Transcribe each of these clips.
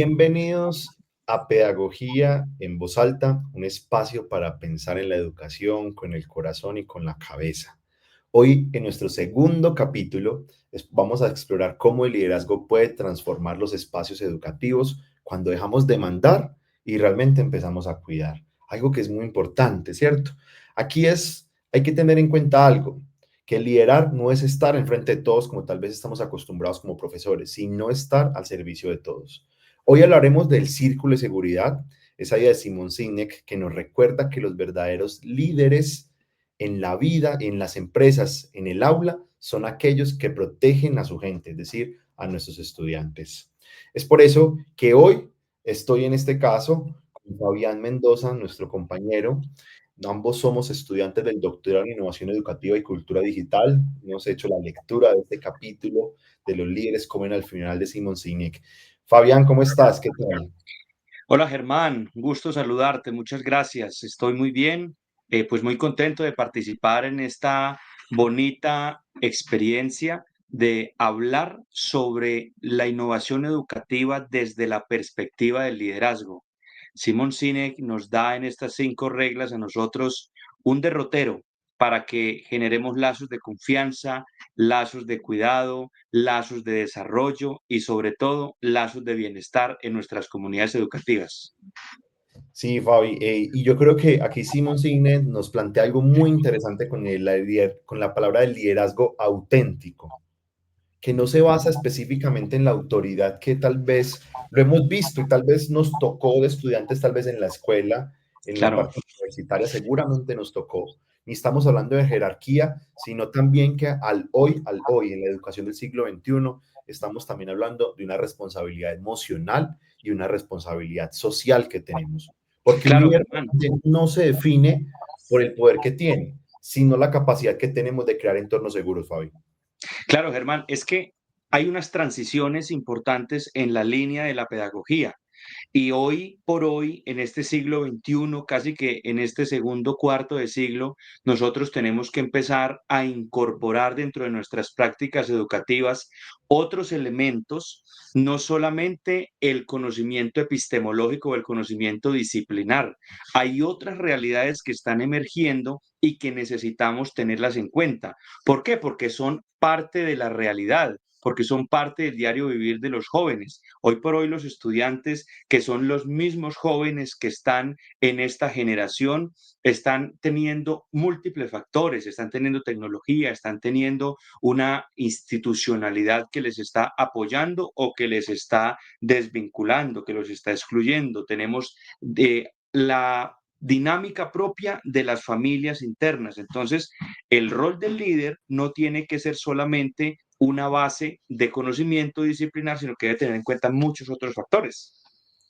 Bienvenidos a Pedagogía en Voz Alta, un espacio para pensar en la educación con el corazón y con la cabeza. Hoy, en nuestro segundo capítulo, vamos a explorar cómo el liderazgo puede transformar los espacios educativos cuando dejamos de mandar y realmente empezamos a cuidar. Algo que es muy importante, ¿cierto? Hay que tener en cuenta algo, que liderar no es estar enfrente de todos como tal vez estamos acostumbrados como profesores, sino estar al servicio de todos. Hoy hablaremos del círculo de seguridad, esa idea de Simon Sinek que nos recuerda que los verdaderos líderes en la vida, en las empresas, en el aula, son aquellos que protegen a su gente, es decir, a nuestros estudiantes. Es por eso que hoy estoy en este caso con Fabián Mendoza, nuestro compañero. Ambos somos estudiantes del doctorado en Innovación Educativa y Cultura Digital. Hemos hecho la lectura de este capítulo de los líderes comen al final de Simon Sinek. Fabián, ¿cómo estás? ¿Qué tal? Hola Germán, gusto saludarte, muchas gracias. Estoy muy bien, pues muy contento de participar en esta bonita experiencia de hablar sobre la innovación educativa desde la perspectiva del liderazgo. Simon Sinek nos da en estas 5 reglas a nosotros un derrotero para que generemos lazos de confianza, lazos de cuidado, lazos de desarrollo y sobre todo lazos de bienestar en nuestras comunidades educativas. Sí, Fabi, y yo creo que aquí Simon Sinek nos plantea algo muy interesante con, con la palabra del liderazgo auténtico, que no se basa específicamente en la autoridad que tal vez lo hemos visto y tal vez nos tocó de estudiantes, tal vez en la escuela, en la Claro, parte universitaria, seguramente nos tocó. Ni estamos hablando de jerarquía, sino también que al hoy, en la educación del siglo XXI, estamos también hablando de una responsabilidad emocional y una responsabilidad social que tenemos. Porque un claro, líder Germán. no se define por el poder que tiene, sino la capacidad que tenemos de crear entornos seguros, Fabi. Claro, Germán, es que hay unas transiciones importantes en la línea de la pedagogía. Y hoy por hoy, en este siglo XXI, casi que en este segundo cuarto de siglo, nosotros tenemos que empezar a incorporar dentro de nuestras prácticas educativas otros elementos, no solamente el conocimiento epistemológico o el conocimiento disciplinar. Hay otras realidades que están emergiendo y que necesitamos tenerlas en cuenta. ¿Por qué? Porque son parte de la realidad, porque son parte del diario vivir de los jóvenes. Hoy por hoy los estudiantes, que son los mismos jóvenes que están en esta generación, están teniendo múltiples factores, están teniendo tecnología, están teniendo una institucionalidad que les está apoyando o que les está desvinculando, que los está excluyendo. Tenemos la dinámica propia de las familias internas. Entonces, el rol del líder no tiene que ser solamente una base de conocimiento disciplinar, sino que debe tener en cuenta muchos otros factores.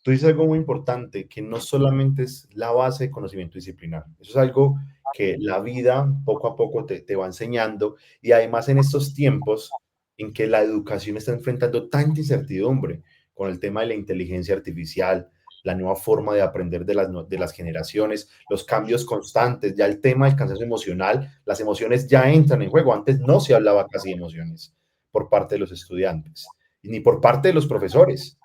Tú dices algo muy importante, que no solamente es la base de conocimiento disciplinar, eso es algo que la vida poco a poco te va enseñando y además en estos tiempos en que la educación está enfrentando tanta incertidumbre con el tema de la inteligencia artificial, la nueva forma de aprender de las generaciones, los cambios constantes, ya el tema del cansancio emocional, las emociones ya entran en juego. Antes no se hablaba casi de emociones por parte de los estudiantes, ni por parte de los profesores.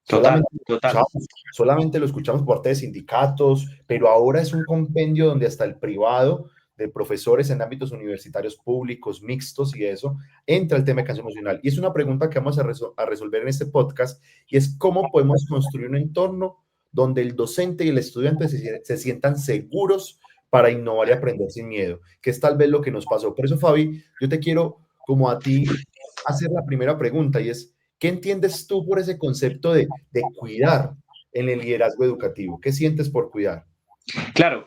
Total, Solamente total. solamente lo escuchamos por parte de sindicatos, pero ahora es un compendio donde hasta el privado de profesores en ámbitos universitarios públicos, mixtos y eso, entra el tema de canción emocional. Y es una pregunta que vamos a resolver en este podcast y es cómo podemos construir un entorno donde el docente y el estudiante se sientan seguros para innovar y aprender sin miedo, que es tal vez lo que nos pasó. Por eso, Fabi, yo te quiero, como a ti, hacer la primera pregunta y es, ¿qué entiendes tú por ese concepto de cuidar en el liderazgo educativo? ¿Qué sientes por cuidar? Claro,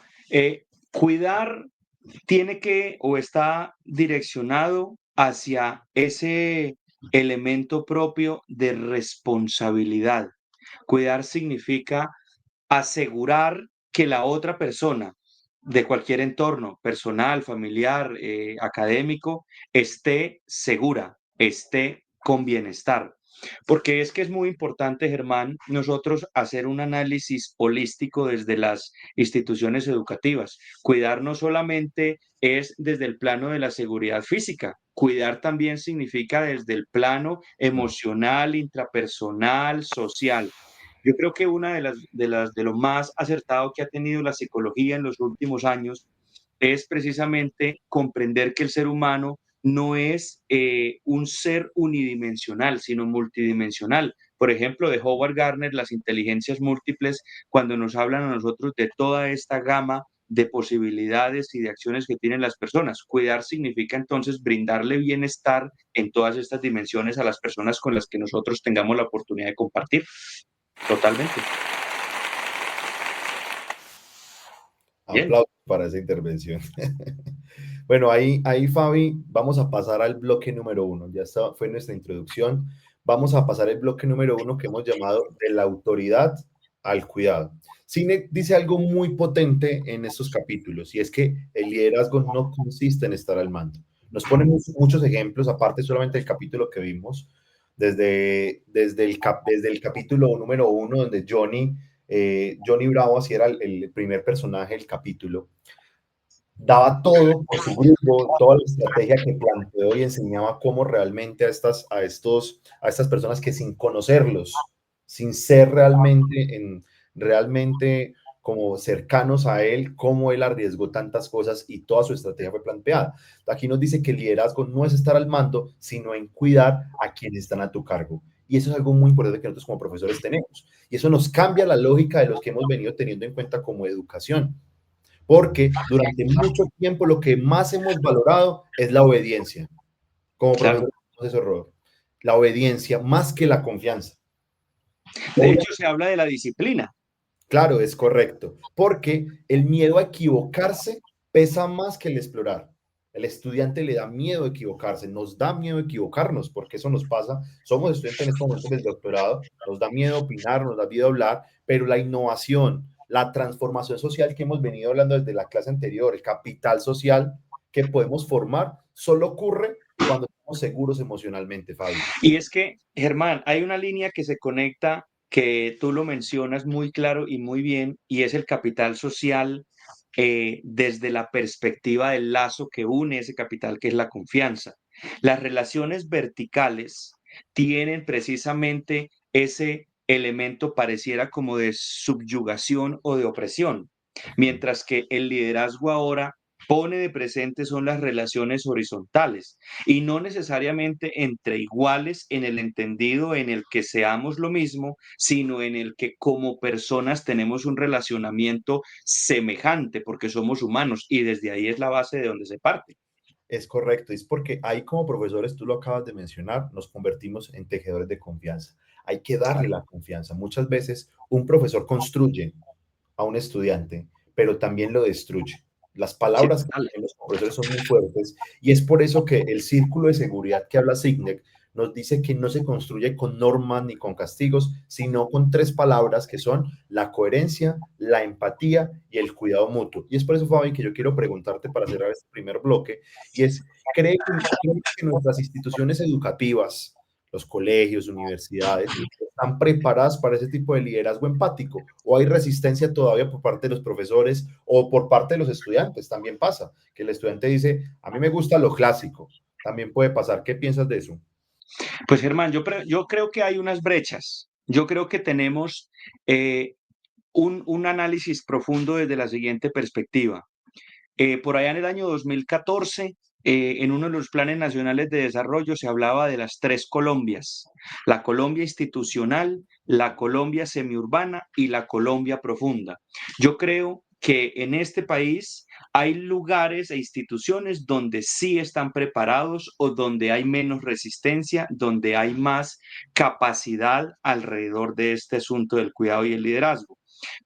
cuidar tiene que o está direccionado hacia ese elemento propio de responsabilidad. Cuidar significa asegurar que la otra persona de cualquier entorno, personal, familiar, académico, esté segura, esté con bienestar. Porque es que es muy importante, Germán, nosotros hacer un análisis holístico desde las instituciones educativas. Cuidar no solamente es desde el plano de la seguridad física, cuidar también significa desde el plano emocional, intrapersonal, social. Yo creo que una de lo más acertado que ha tenido la psicología en los últimos años es precisamente comprender que el ser humano no es un ser unidimensional, sino multidimensional. Por ejemplo, de Howard Gardner, las inteligencias múltiples, cuando nos hablan a nosotros de toda esta gama de posibilidades y de acciones que tienen las personas. Cuidar significa entonces brindarle bienestar en todas estas dimensiones a las personas con las que nosotros tengamos la oportunidad de compartir. Totalmente. Bien. Aplausos para esa intervención. Bueno, ahí, Fabi, vamos a pasar al bloque número uno. Ya está, fue nuestra introducción. Vamos a pasar el bloque número uno que hemos llamado de la autoridad al cuidado. Cine dice algo muy potente en estos capítulos y es que el liderazgo no consiste en estar al mando. Nos ponen muchos ejemplos, aparte solamente del capítulo que vimos, desde el capítulo número uno, donde Johnny Bravo, así era el primer personaje del capítulo, daba todo por su grupo, toda la estrategia que planteó y enseñaba cómo realmente a estas personas que sin conocerlos, sin ser realmente como cercanos a él, cómo él arriesgó tantas cosas y toda su estrategia fue planteada. Aquí nos dice que el liderazgo no es estar al mando, sino en cuidar a quienes están a tu cargo. Y eso es algo muy importante que nosotros como profesores tenemos. Y eso nos cambia la lógica de los que hemos venido teniendo en cuenta como educación, porque durante mucho tiempo lo que más hemos valorado es la obediencia. Como Claro. profesor, eso, Rodolfo, la obediencia más que la confianza. De hecho, se habla de la disciplina. Claro, es correcto, porque el miedo a equivocarse pesa más que el explorar. El estudiante le da miedo equivocarse, nos da miedo equivocarnos, porque eso nos pasa. Somos estudiantes en este momento del doctorado, nos da miedo opinar, nos da miedo hablar, pero la innovación, la transformación social que hemos venido hablando desde la clase anterior, el capital social que podemos formar, solo ocurre cuando estamos seguros emocionalmente, Fabi. Y es que, Germán, hay una línea que se conecta, que tú lo mencionas muy claro y muy bien, y es el capital social desde la perspectiva del lazo que une ese capital, que es la confianza. Las relaciones verticales tienen precisamente ese elemento pareciera como de subyugación o de opresión, mientras que el liderazgo ahora pone de presente son las relaciones horizontales y no necesariamente entre iguales en el entendido en el que seamos lo mismo, sino en el que como personas tenemos un relacionamiento semejante porque somos humanos y desde ahí es la base de donde se parte. Es correcto, es porque ahí como profesores, tú lo acabas de mencionar, nos convertimos en tejedores de confianza. Hay que darle la confianza. Muchas veces un profesor construye a un estudiante, pero también lo destruye. Las Sí, palabras que total. tienen los profesores son muy fuertes y es por eso que el círculo de seguridad que habla Signet nos dice que no se construye con normas ni con castigos, sino con tres palabras que son la coherencia, la empatía y el cuidado mutuo. Y es por eso, Fabi, que yo quiero preguntarte para cerrar este primer bloque, y es, ¿cree que nuestras instituciones educativas, los colegios, universidades, están preparadas para ese tipo de liderazgo empático? ¿O hay resistencia todavía por parte de los profesores o por parte de los estudiantes? También pasa que el estudiante dice, a mí me gusta lo clásico. También puede pasar. ¿Qué piensas de eso? Pues Germán, yo creo que hay unas brechas. Yo creo que tenemos un análisis profundo desde la siguiente perspectiva. Por allá en el año 2014, en uno de los planes nacionales de desarrollo se hablaba de las tres Colombias: la Colombia institucional, la Colombia semiurbana y la Colombia profunda. Yo creo que en este país hay lugares e instituciones donde sí están preparados o donde hay menos resistencia, donde hay más capacidad alrededor de este asunto del cuidado y el liderazgo,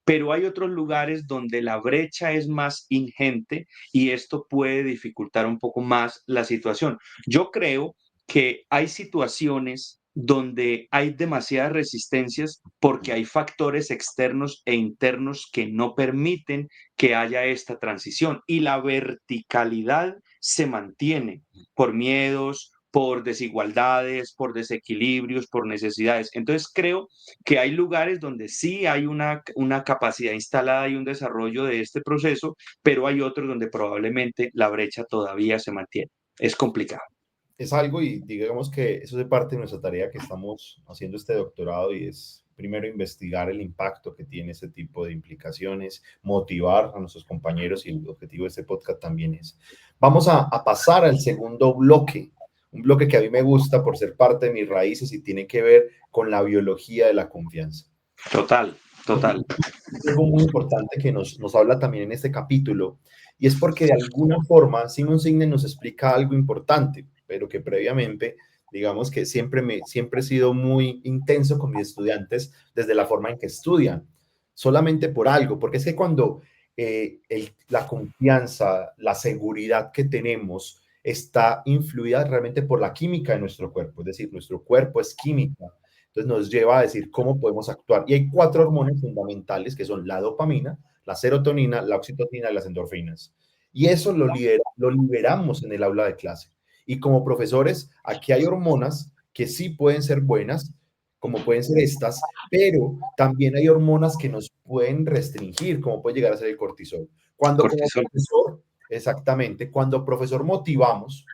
pero hay otros lugares donde la brecha es más ingente y esto puede dificultar un poco más la situación. Yo creo que hay situaciones donde hay demasiadas resistencias porque hay factores externos e internos que no permiten que haya esta transición y la verticalidad se mantiene por miedos, por desigualdades, por desequilibrios, por necesidades. Entonces creo que hay lugares donde sí hay una capacidad instalada y un desarrollo de este proceso, pero hay otros donde probablemente la brecha todavía se mantiene. Es complicado. Es algo y digamos que eso es parte de nuestra tarea que estamos haciendo este doctorado y es primero investigar el impacto que tiene ese tipo de implicaciones, motivar a nuestros compañeros y el objetivo de este podcast también es. Vamos a pasar al segundo bloque, un bloque que a mí me gusta por ser parte de mis raíces y tiene que ver con la biología de la confianza. Total, total. Algo muy importante que nos habla también en este capítulo, y es porque de alguna forma Simon Sinek nos explica algo importante, pero que previamente, digamos que siempre he sido muy intenso con mis estudiantes desde la forma en que estudian, solamente por algo, porque es que cuando la confianza, la seguridad que tenemos está influida realmente por la química de nuestro cuerpo, es decir, nuestro cuerpo es química. Entonces nos lleva a decir cómo podemos actuar. Y hay 4 hormonas fundamentales que son la dopamina, la serotonina, la oxitocina y las endorfinas. Y eso lo liberamos en el aula de clase. Y como profesores, aquí hay hormonas que sí pueden ser buenas, como pueden ser estas, pero también hay hormonas que nos pueden restringir, como puede llegar a ser el cortisol. Cuando como Cortisol. profesor, exactamente, cuando profesor motivamos,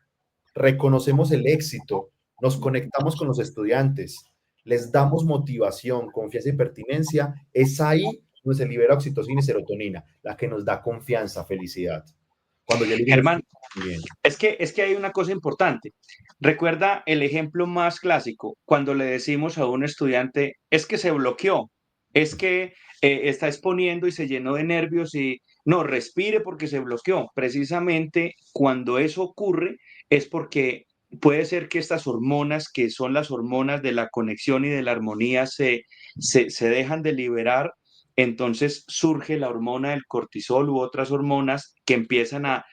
reconocemos el éxito, nos conectamos con los estudiantes, les damos motivación, confianza y pertinencia, es ahí donde se libera oxitocina y serotonina, la que nos da confianza, felicidad. Cuando yo le digo, Germán, bien, es que hay una cosa importante. Recuerda el ejemplo más clásico, cuando le decimos a un estudiante, es que se bloqueó, es que está exponiendo y se llenó de nervios y no, respire porque se bloqueó. Precisamente cuando eso ocurre es porque puede ser que estas hormonas, que son las hormonas de la conexión y de la armonía, se dejan de liberar. Entonces surge la hormona del cortisol u otras hormonas que empiezan a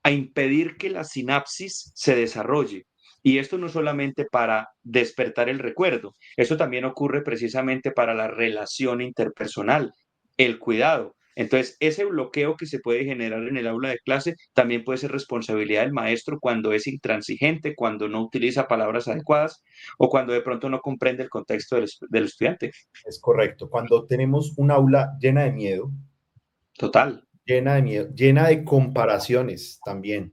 impedir que la sinapsis se desarrolle. Y esto no solamente para despertar el recuerdo, esto también ocurre precisamente para la relación interpersonal, el cuidado. Entonces, ese bloqueo que se puede generar en el aula de clase también puede ser responsabilidad del maestro cuando es intransigente, cuando no utiliza palabras adecuadas o cuando de pronto no comprende el contexto del estudiante. es correcto. Cuando tenemos un aula Total, llena de miedo, llena de comparaciones también,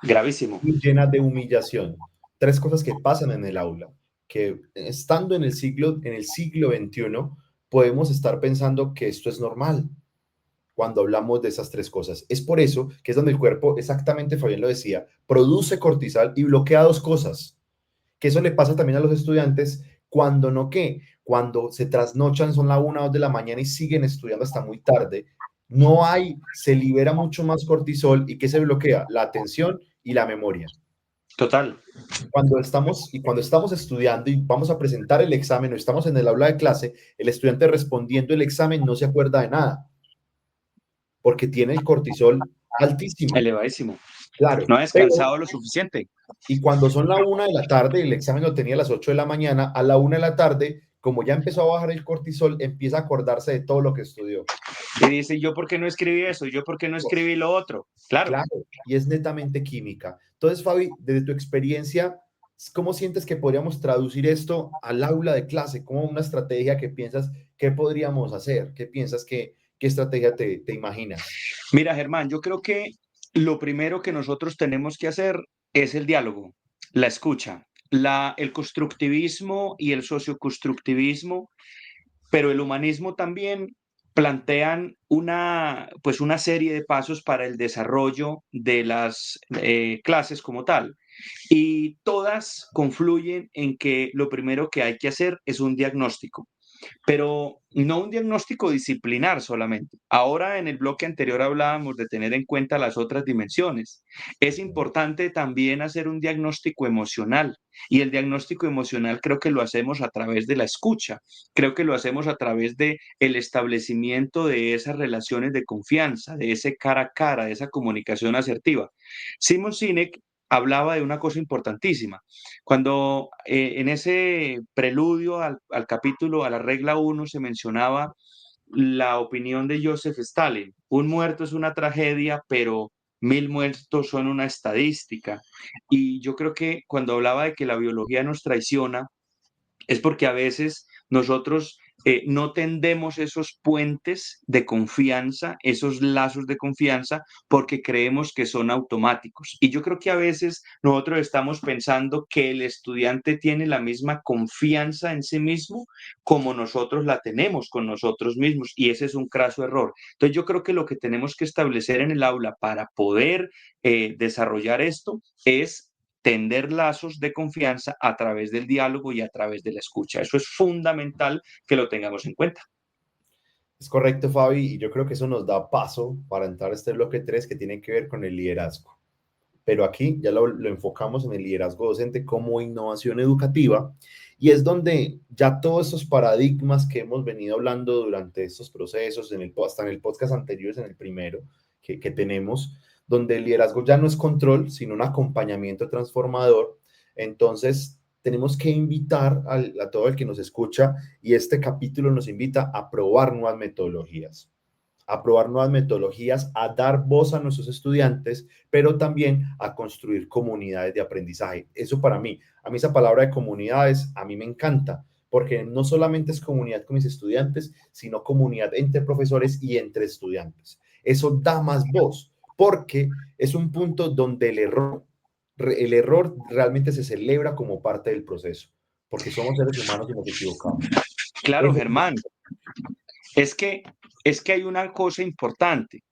gravísimo. y llena de humillación. 3 cosas que pasan en el aula, que estando en el siglo XXI, podemos estar pensando que esto es normal cuando hablamos de esas 3 cosas. Es por eso que es donde el cuerpo, exactamente Fabián lo decía, produce cortisol y bloquea 2 cosas. Que eso le pasa también a los estudiantes cuando no qué, cuando se trasnochan, son la 1 o 2 de la mañana y siguen estudiando hasta muy tarde. No hay, se libera mucho más cortisol y ¿qué se bloquea? La atención y la memoria. Total. Cuando estamos estudiando y vamos a presentar el examen o estamos en el aula de clase, el estudiante respondiendo el examen no se acuerda de nada porque tiene el cortisol altísimo, Elevadísimo. claro, No ha pero descansado lo suficiente. y cuando son la 1 de la tarde, el examen lo tenía a las 8 de la mañana, a la 1 de la tarde, como ya empezó a bajar el cortisol, empieza a acordarse de todo lo que estudió. Y dice, ¿yo por qué no escribí eso? ¿Yo por qué no escribí lo otro? Claro. Claro, y es netamente química. Entonces, Fabi, desde tu experiencia, ¿cómo sientes que podríamos traducir esto al aula de clase? ¿Cómo una estrategia que piensas que podríamos hacer? ¿Qué piensas qué estrategia te imaginas? Mira, Germán, yo creo que lo primero que nosotros tenemos que hacer es el diálogo, la escucha, el constructivismo y el socioconstructivismo, pero el humanismo también plantean pues una serie de pasos para el desarrollo de las clases como tal. Y todas confluyen en que lo primero que hay que hacer es un diagnóstico, pero no un diagnóstico disciplinar solamente. Ahora en el bloque anterior hablábamos de tener en cuenta las otras dimensiones. Es importante también hacer un diagnóstico emocional y el diagnóstico emocional creo que lo hacemos a través de la escucha, creo que lo hacemos a través de el establecimiento de esas relaciones de confianza, de ese cara a cara, de esa comunicación asertiva. Simon Sinek hablaba de una cosa importantísima. Cuando en ese preludio al capítulo, a la regla 1, se mencionaba la opinión de Joseph Stalin. Un muerto es una tragedia, pero 1000 muertos son una estadística. Y yo creo que cuando hablaba de que la biología nos traiciona, es porque a veces nosotros no tendemos esos puentes de confianza, esos lazos de confianza, porque creemos que son automáticos. Y yo creo que a veces nosotros estamos pensando que el estudiante tiene la misma confianza en sí mismo como nosotros la tenemos con nosotros mismos, y ese es un craso error. Entonces yo creo que lo que tenemos que establecer en el aula para poder desarrollar esto es tender lazos de confianza a través del diálogo y a través de la escucha. Eso es fundamental que lo tengamos en cuenta. Es correcto, Fabi, y yo creo que eso nos da paso para entrar a este bloque 3 que tiene que ver con el liderazgo. Pero aquí ya lo enfocamos en el liderazgo docente como innovación educativa, y es donde ya todos estos paradigmas que hemos venido hablando durante estos procesos, hasta en el podcast anterior, en el primero que tenemos, donde el liderazgo ya no es control, sino un acompañamiento transformador. Entonces, tenemos que invitar a todo el que nos escucha, y este capítulo nos invita a probar nuevas metodologías, a dar voz a nuestros estudiantes, pero también a construir comunidades de aprendizaje. Eso para mí, a mí esa palabra de comunidades, a mí me encanta, porque no solamente es comunidad con mis estudiantes, sino comunidad entre profesores y entre estudiantes. Eso da más voz, porque es un punto donde el error realmente se celebra como parte del proceso, porque somos seres humanos y nos equivocamos. Claro, Eso, Germán, es que, es que hay una cosa importante.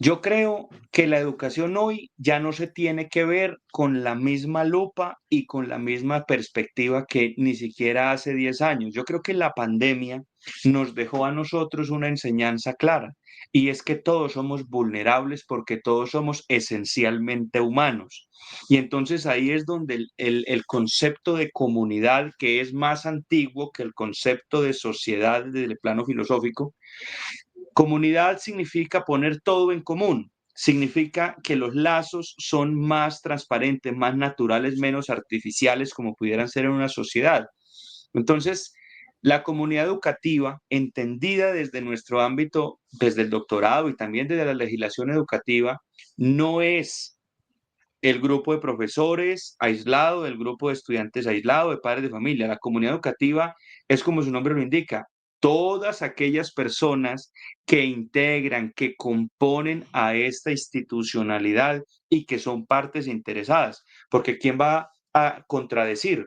Yo creo que la educación hoy ya no se tiene que ver con la misma lupa y con la misma perspectiva que ni siquiera hace 10 años. Yo creo que la pandemia nos dejó a nosotros una enseñanza clara, y es que todos somos vulnerables porque todos somos esencialmente humanos. Y entonces ahí es donde el concepto de comunidad, que es más antiguo que el concepto de sociedad desde el plano filosófico. Comunidad significa poner todo en común, significa que los lazos son más transparentes, más naturales, menos artificiales, como pudieran ser en una sociedad. Entonces, la comunidad educativa, entendida desde nuestro ámbito, desde el doctorado y también desde la legislación educativa, no es el grupo de profesores aislado, el grupo de estudiantes aislado, de padres de familia. La comunidad educativa es, como su nombre lo indica, todas aquellas personas que integran, que componen a esta institucionalidad y que son partes interesadas. Porque ¿quién va a contradecir?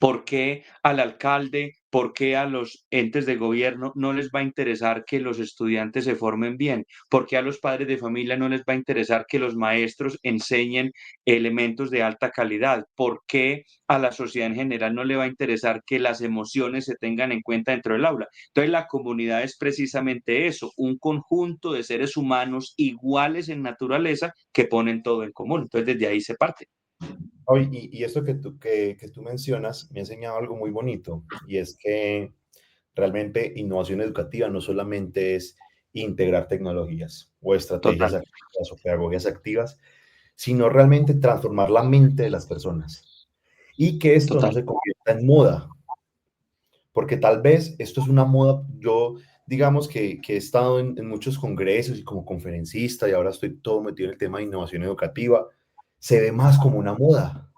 ¿Por qué al alcalde, por qué a los entes de gobierno no les va a interesar que los estudiantes se formen bien? ¿Por qué a los padres de familia no les va a interesar que los maestros enseñen elementos de alta calidad? ¿Por qué a la sociedad en general no le va a interesar que las emociones se tengan en cuenta dentro del aula? Entonces, la comunidad es precisamente eso, un conjunto de seres humanos iguales en naturaleza que ponen todo en común. Entonces, desde ahí se parte. y esto que tú mencionas me ha enseñado algo muy bonito, y es que realmente innovación educativa no solamente es integrar tecnologías o estrategias Total, activas o pedagogías activas, sino realmente transformar la mente de las personas, y que esto no total. se convierta en moda, porque tal vez esto es una moda. Yo, digamos que he estado en muchos congresos y como conferencista, y ahora estoy todo metido en el tema de innovación educativa, se ve más como una moda,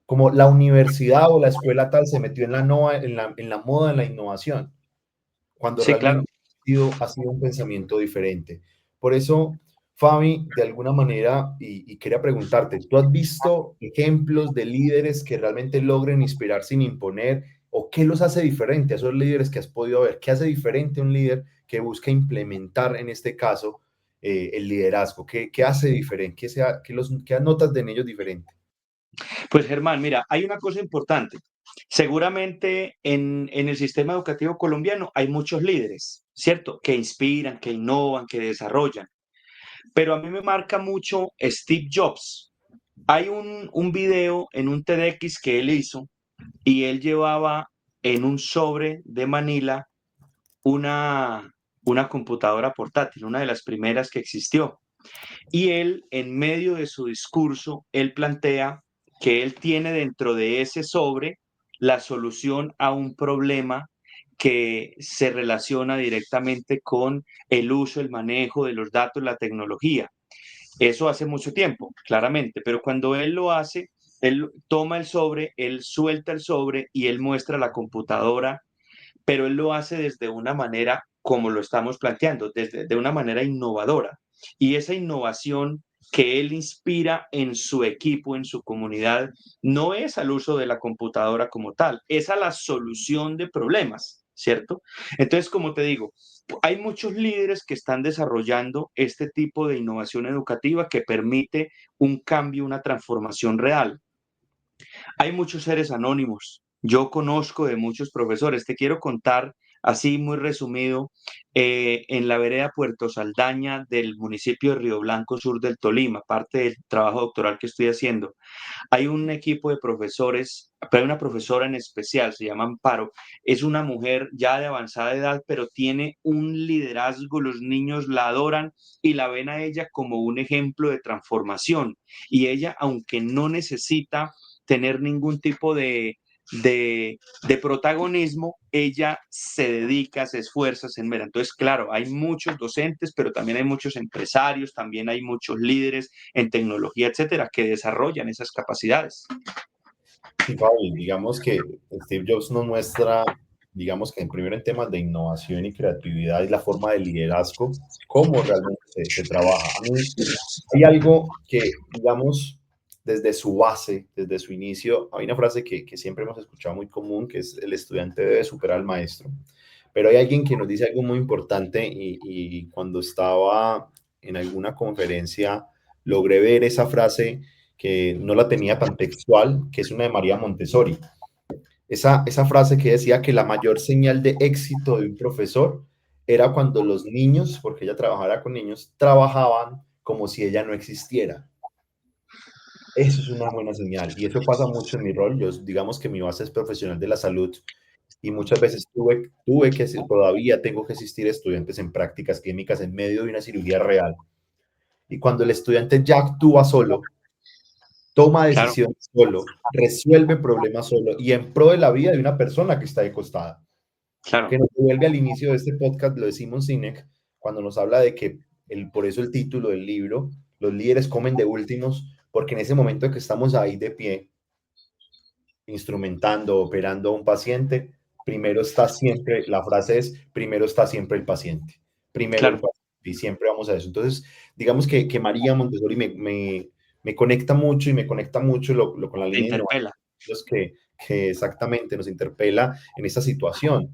como la universidad o la escuela tal se metió en la moda, en la innovación, cuando Sí, claro. realmente ha sido un pensamiento diferente. Por eso, Fabi, de alguna manera, y quería preguntarte, ¿tú has visto ejemplos de líderes que realmente logren inspirar sin imponer? ¿O qué los hace diferente a esos líderes que has podido ver? ¿Qué hace diferente a un líder que busca implementar, en este caso, el liderazgo? ¿Qué hace diferente? ¿Qué notas de en ellos diferente? Pues Germán, mira, hay una cosa importante. Seguramente en el sistema educativo colombiano hay muchos líderes, ¿cierto? Que inspiran, que innovan, que desarrollan. Pero a mí me marca mucho Steve Jobs. Hay un video en un TEDx que él hizo, y él llevaba en un sobre de Manila una, una computadora portátil, una de las primeras que existió. Y él, en medio de su discurso, él plantea que él tiene dentro de ese sobre la solución a un problema que se relaciona directamente con el uso, el manejo de los datos, la tecnología. Eso hace mucho tiempo, claramente, pero cuando él lo hace, él toma el sobre, él suelta el sobre y él muestra la computadora pero él lo hace desde una manera como lo estamos planteando, desde de una manera innovadora. Y esa innovación que él inspira en su equipo, en su comunidad, no es al uso de la computadora como tal, es a la solución de problemas, ¿cierto? Entonces, como te digo, hay muchos líderes que están desarrollando este tipo de innovación educativa que permite un cambio, una transformación real. Hay muchos seres anónimos. Yo conozco de muchos profesores. Te quiero contar, así muy resumido, en la vereda Puerto Saldaña del municipio de Río Blanco, sur del Tolima, parte del trabajo doctoral que estoy haciendo. Hay un equipo de profesores, pero hay una profesora en especial, se llama Amparo. Es una mujer ya de avanzada edad, pero tiene un liderazgo. Los niños la adoran y la ven a ella como un ejemplo de transformación. Y ella, aunque no necesita tener ningún tipo de protagonismo, ella se dedica, se esfuerza, se enmera. Entonces, claro, hay muchos docentes, pero también hay muchos empresarios, también hay muchos líderes en tecnología, etcétera, que desarrollan esas capacidades. Sí, Fabi, digamos que Steve Jobs nos muestra, digamos que primero en temas de innovación y creatividad y la forma de liderazgo, cómo realmente se trabaja. A mí hay algo que, digamos, desde su base, desde su inicio, hay una frase que siempre hemos escuchado muy común, que es el estudiante debe superar al maestro. Pero hay alguien que nos dice algo muy importante y cuando estaba en alguna conferencia logré ver esa frase que no la tenía tan textual, que es una de María Montessori. Esa frase que decía que la mayor señal de éxito de un profesor era cuando los niños, porque ella trabajara con niños, trabajaban como si ella no existiera. Eso es una buena señal y eso pasa mucho en mi rol. Yo, digamos que mi base es profesional de la salud y muchas veces tuve que, todavía tengo que asistir a estudiantes en prácticas clínicas en medio de una cirugía real. Y cuando el estudiante ya actúa solo, toma Claro, decisiones solo, resuelve problemas solo y en pro de la vida de una persona que está acostada. Que claro, nos vuelve al inicio de este podcast, lo de Simon Sinek, cuando nos habla de que por eso el título del libro, los líderes comen de últimos, porque en ese momento que estamos ahí de pie, instrumentando, operando a un paciente, primero está siempre, la frase es, primero está siempre el paciente, primero el claro, paciente, y siempre vamos a eso. Entonces, digamos que María Montessori me conecta mucho y me conecta mucho con la te línea de interpela. innovación que exactamente nos interpela en esta situación.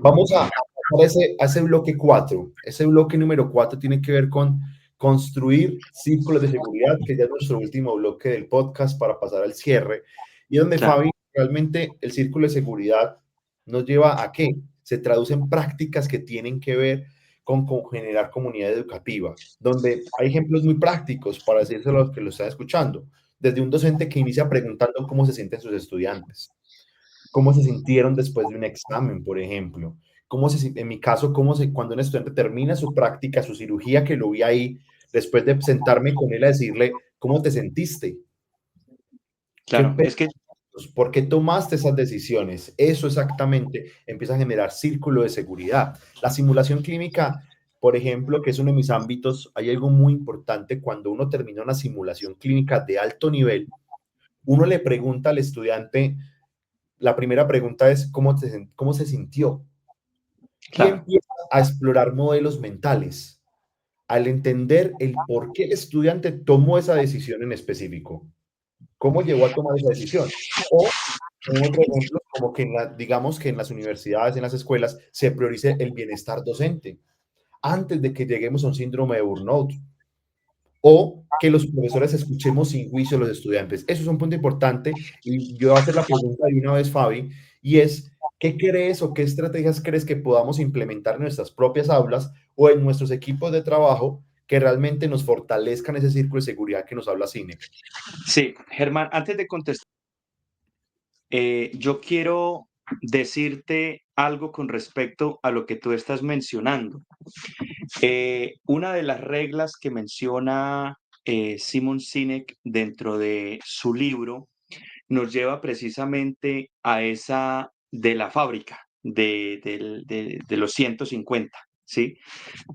Vamos a pasar a ese bloque 4. Ese bloque número 4 tiene que ver con construir círculos de seguridad, que ya es nuestro último bloque del podcast para pasar al cierre. Y donde, Claro, Fabi, realmente el círculo de seguridad nos lleva a qué? Se traducen prácticas que tienen que ver con generar comunidad educativa, donde hay ejemplos muy prácticos para decírselo a los que lo están escuchando. Desde un docente que inicia preguntando cómo se sienten sus estudiantes, cómo se sintieron después de un examen, por ejemplo. En mi caso, cuando un estudiante termina su práctica, su cirugía, que lo vi ahí, después de sentarme con él a decirle, ¿cómo te sentiste? ¿Qué claro. Es que, pensas? ¿Por qué tomaste esas decisiones? Eso exactamente empieza a generar círculo de seguridad. La simulación clínica, por ejemplo, que es uno de mis ámbitos, hay algo muy importante cuando uno termina una simulación clínica de alto nivel, uno le pregunta al estudiante, la primera pregunta es, cómo se sintió? Y claro, empieza a explorar modelos mentales, al entender el por qué el estudiante tomó esa decisión en específico, cómo llegó a tomar esa decisión. O en otro ejemplo, como que digamos que en las universidades, en las escuelas, se priorice el bienestar docente antes de que lleguemos a un síndrome de burnout o que los profesores escuchemos sin juicio a los estudiantes. Eso es un punto importante y yo voy a hacer la pregunta de una vez, Fabi, y es, ¿qué crees o qué estrategias crees que podamos implementar en nuestras propias aulas o en nuestros equipos de trabajo que realmente nos fortalezcan ese círculo de seguridad que nos habla CINEC? sí, Germán, antes de contestar, yo quiero decirte algo con respecto a lo que tú estás mencionando. Una de las reglas que menciona Simon Sinek dentro de su libro nos lleva precisamente a esa de la fábrica de los 150, ¿sí?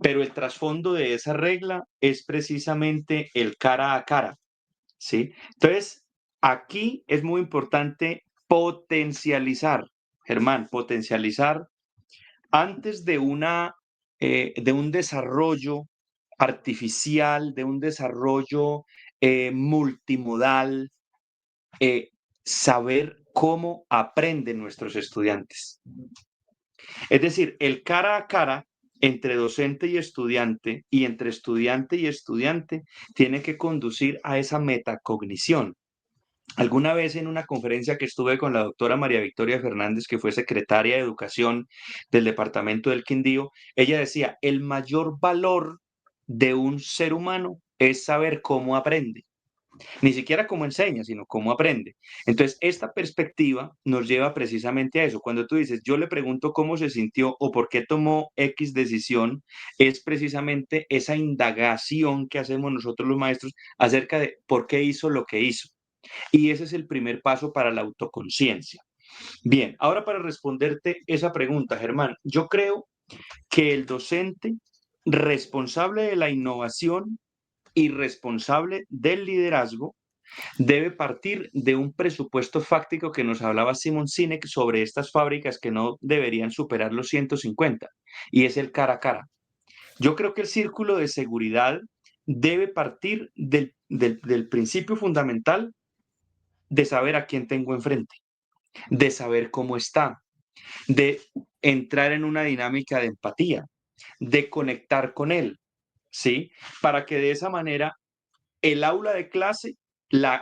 Pero el trasfondo de esa regla es precisamente el cara a cara, ¿sí? Entonces, aquí es muy importante potencializar, Germán, potencializar antes de un desarrollo artificial, de un desarrollo multimodal, saber cómo aprenden nuestros estudiantes. Es decir, el cara a cara entre docente y entre estudiante y estudiante tiene que conducir a esa metacognición. Alguna vez en una conferencia que estuve con la doctora María Victoria Fernández, que fue secretaria de Educación del departamento del Quindío, ella decía, el mayor valor de un ser humano es saber cómo aprende. Ni siquiera cómo enseña, sino cómo aprende. Entonces, esta perspectiva nos lleva precisamente a eso. Cuando tú dices, yo le pregunto cómo se sintió o por qué tomó X decisión, es precisamente esa indagación que hacemos nosotros los maestros acerca de por qué hizo lo que hizo. Y ese es el primer paso para la autoconciencia. Bien, ahora para responderte esa pregunta, Germán, yo creo que el docente responsable de la innovación y responsable del liderazgo debe partir de un presupuesto fáctico que nos hablaba Simon Sinek sobre estas fábricas que no deberían superar los 150, y es el cara a cara. Yo creo que el círculo de seguridad debe partir del principio fundamental de saber a quién tengo enfrente, de saber cómo está, de entrar en una dinámica de empatía, de conectar con él, ¿sí? Para que de esa manera el aula de clase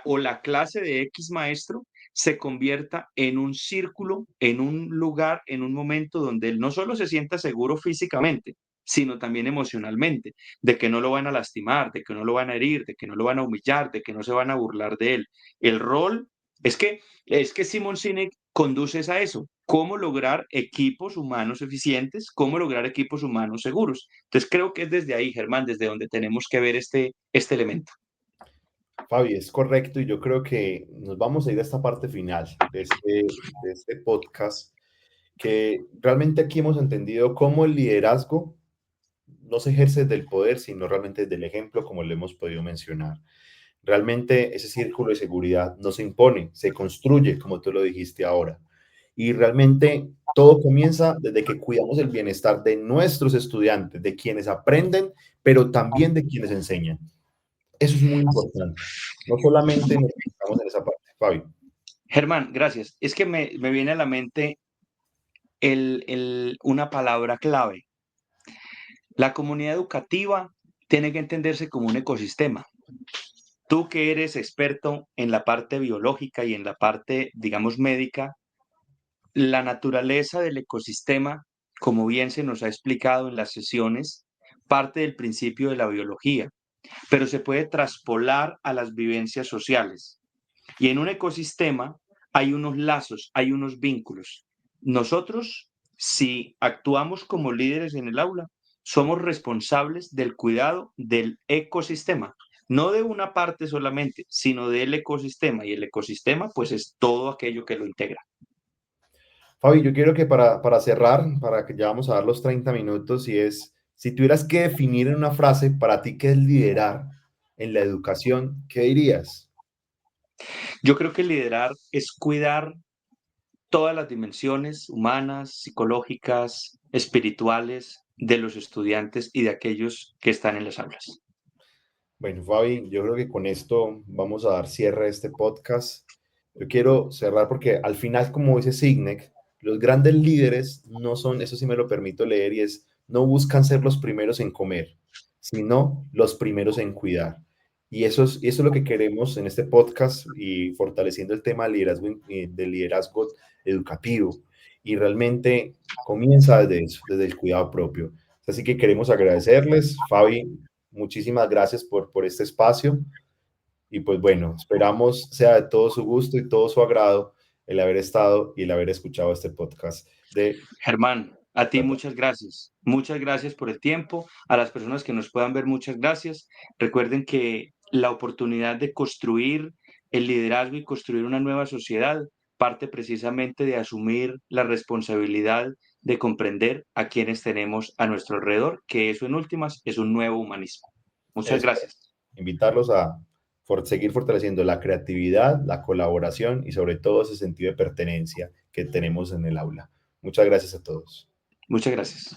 o la clase de X maestro se convierta en un círculo, en un lugar, en un momento donde él no solo se sienta seguro físicamente, sino también emocionalmente, de que no lo van a lastimar, de que no lo van a herir, de que no lo van a humillar, de que no se van a burlar de él. El rol es que Simon Sinek conduce a eso, cómo lograr equipos humanos eficientes, cómo lograr equipos humanos seguros. Entonces creo que es desde ahí, Germán, desde donde tenemos que ver este elemento. Fabi, es correcto y yo creo que nos vamos a ir a esta parte final de este podcast, que realmente aquí hemos entendido cómo el liderazgo no se ejerce desde el poder, sino realmente desde el ejemplo, como le hemos podido mencionar. Realmente ese círculo de seguridad no se impone, se construye, como tú lo dijiste ahora. Y realmente todo comienza desde que cuidamos el bienestar de nuestros estudiantes, de quienes aprenden, pero también de quienes enseñan. Eso es muy importante. No solamente nos enfocamos en esa parte, Fabi. Germán, gracias. Es que me viene a la mente una palabra clave. La comunidad educativa tiene que entenderse como un ecosistema. Tú que eres experto en la parte biológica y en la parte, digamos, médica, la naturaleza del ecosistema, como bien se nos ha explicado en las sesiones, parte del principio de la biología, pero se puede traspolar a las vivencias sociales. Y en un ecosistema hay unos lazos, hay unos vínculos. Nosotros, si actuamos como líderes en el aula, somos responsables del cuidado del ecosistema, no de una parte solamente, sino del ecosistema. Y el ecosistema, pues, es todo aquello que lo integra. Fabi, yo quiero que para cerrar, para que ya vamos a dar los 30 minutos, y es, si tuvieras que definir en una frase para ti qué es liderar en la educación, ¿qué dirías? Yo creo que liderar es cuidar todas las dimensiones humanas, psicológicas, espirituales de los estudiantes y de aquellos que están en las aulas. Bueno, Fabi, yo creo que con esto vamos a dar cierre a este podcast. Yo quiero cerrar porque al final, como dice Signek, los grandes líderes no son, eso sí me lo permito leer, y es, no buscan ser los primeros en comer, sino los primeros en cuidar. Y eso es lo que queremos en este podcast y fortaleciendo el tema del liderazgo educativo. Y realmente comienza desde eso, desde el cuidado propio. Así que queremos agradecerles, Fabi. Muchísimas gracias por este espacio y pues bueno, esperamos sea de todo su gusto y todo su agrado el haber estado y el haber escuchado este podcast de... Germán, a ti muchas gracias. Muchas gracias por el tiempo. A las personas que nos puedan ver, muchas gracias. Recuerden que la oportunidad de construir el liderazgo y construir una nueva sociedad parte precisamente de asumir la responsabilidad de comprender a quienes tenemos a nuestro alrededor, que eso en últimas es un nuevo humanismo. Muchas Eso, gracias. invitarlos a seguir fortaleciendo la creatividad, la colaboración y sobre todo ese sentido de pertenencia que tenemos en el aula. Muchas gracias a todos. Muchas gracias.